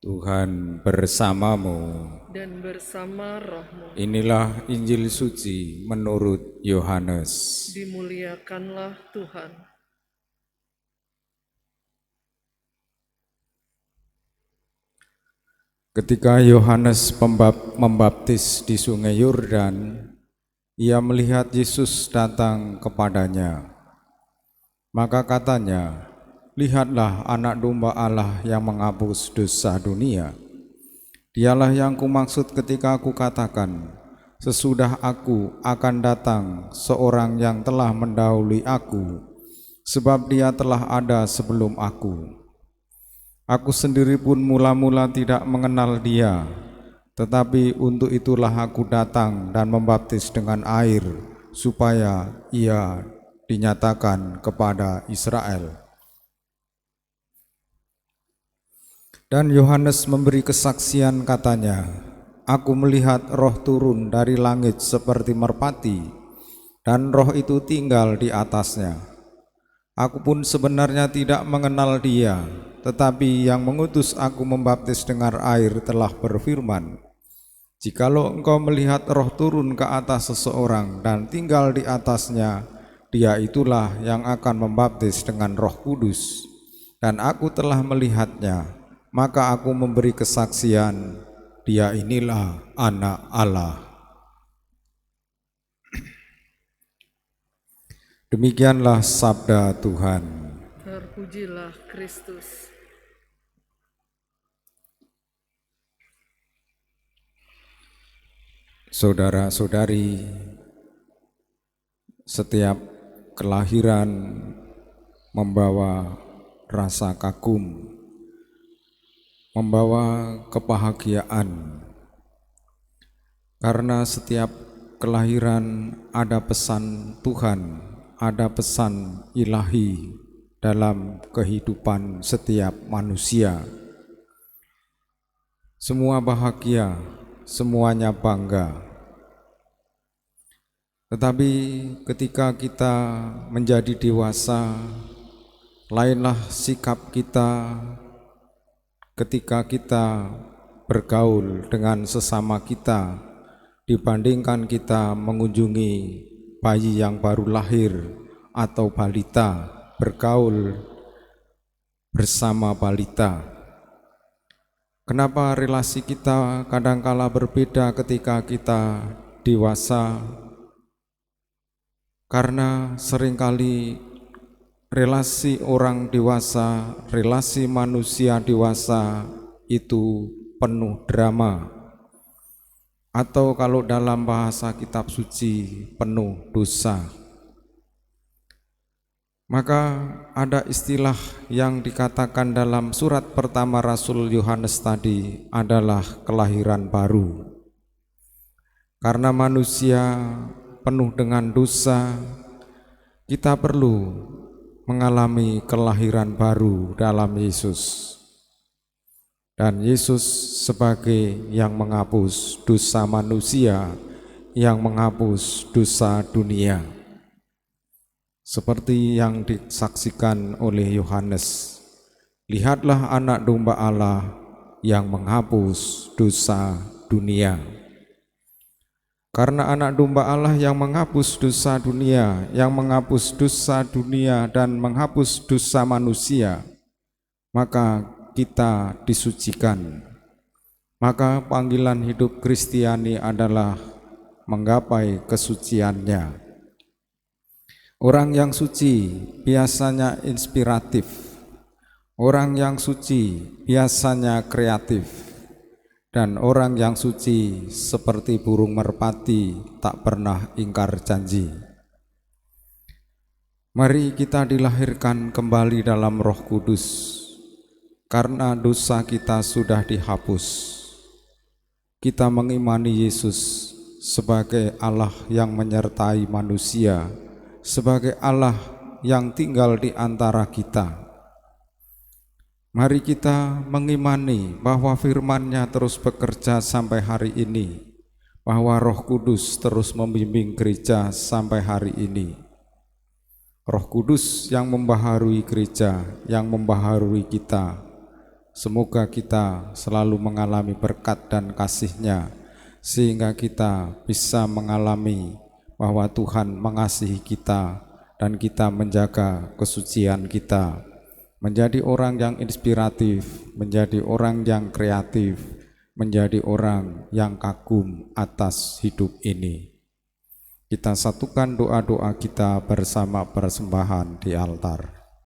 Tuhan bersamamu. Dan bersama rohmu. Inilah Injil suci menurut Yohanes. Dimuliakanlah Tuhan. Ketika Yohanes membaptis di sungai Yordan, ia melihat Yesus datang kepadanya. Maka katanya, "Lihatlah anak domba Allah yang menghapus dosa dunia. Dialah yang kumaksud ketika aku katakan, sesudah aku akan datang seorang yang telah mendahului aku, sebab dia telah ada sebelum aku. Aku sendiri pun mula-mula tidak mengenal dia, tetapi untuk itulah aku datang dan membaptis dengan air, supaya ia dinyatakan kepada Israel." Dan Yohanes memberi kesaksian, katanya, "Aku melihat roh turun dari langit seperti merpati, dan roh itu tinggal di atasnya. Aku pun sebenarnya tidak mengenal dia, tetapi yang mengutus aku membaptis dengan air telah berfirman, jikalau engkau melihat roh turun ke atas seseorang dan tinggal di atasnya, dia itulah yang akan membaptis dengan Roh Kudus. Dan aku telah melihatnya, maka aku memberi kesaksian, dia inilah Anak Allah." Demikianlah sabda Tuhan. Terpujilah Kristus. Saudara-saudari, setiap kelahiran membawa rasa kagum, membawa kebahagiaan, karena setiap kelahiran ada pesan Tuhan, ada pesan ilahi dalam kehidupan setiap manusia. Semua bahagia, semuanya bangga. Tetapi ketika kita menjadi dewasa, lainlah sikap kita ketika kita bergaul dengan sesama kita dibandingkan kita mengunjungi bayi yang baru lahir atau balita, bergaul bersama balita. Kenapa relasi kita kadangkala berbeda ketika kita dewasa? Karena seringkali relasi orang dewasa, relasi manusia dewasa itu penuh drama, atau kalau dalam bahasa kitab suci, penuh dosa. Maka ada istilah yang dikatakan dalam surat pertama Rasul Yohanes tadi adalah kelahiran baru. Karena manusia penuh dengan dosa, kita perlu mengalami kelahiran baru dalam Yesus. Dan Yesus sebagai yang menghapus dosa manusia, yang menghapus dosa dunia. Seperti yang disaksikan oleh Yohanes, "Lihatlah anak domba Allah yang menghapus dosa dunia." Karena anak domba Allah yang menghapus dosa dunia, yang menghapus dosa dunia dan menghapus dosa manusia, maka kita disucikan. Maka panggilan hidup Kristiani adalah menggapai kesuciannya. Orang yang suci biasanya inspiratif. Orang yang suci biasanya kreatif. Dan orang yang suci seperti burung merpati tak pernah ingkar janji. Mari kita dilahirkan kembali dalam Roh Kudus, karena dosa kita sudah dihapus. Kita mengimani Yesus sebagai Allah yang menyertai manusia, sebagai Allah yang tinggal di antara kita. Mari kita mengimani bahwa firman-Nya terus bekerja sampai hari ini, bahwa Roh Kudus terus membimbing gereja sampai hari ini. Roh Kudus yang membaharui gereja, yang membaharui kita, Semoga kita selalu mengalami berkat dan kasih-Nya, sehingga kita bisa mengalami bahwa Tuhan mengasihi kita dan kita menjaga kesucian kita, menjadi orang yang inspiratif, menjadi orang yang kreatif, menjadi orang yang kagum atas hidup ini. Kita satukan doa-doa kita bersama persembahan di altar.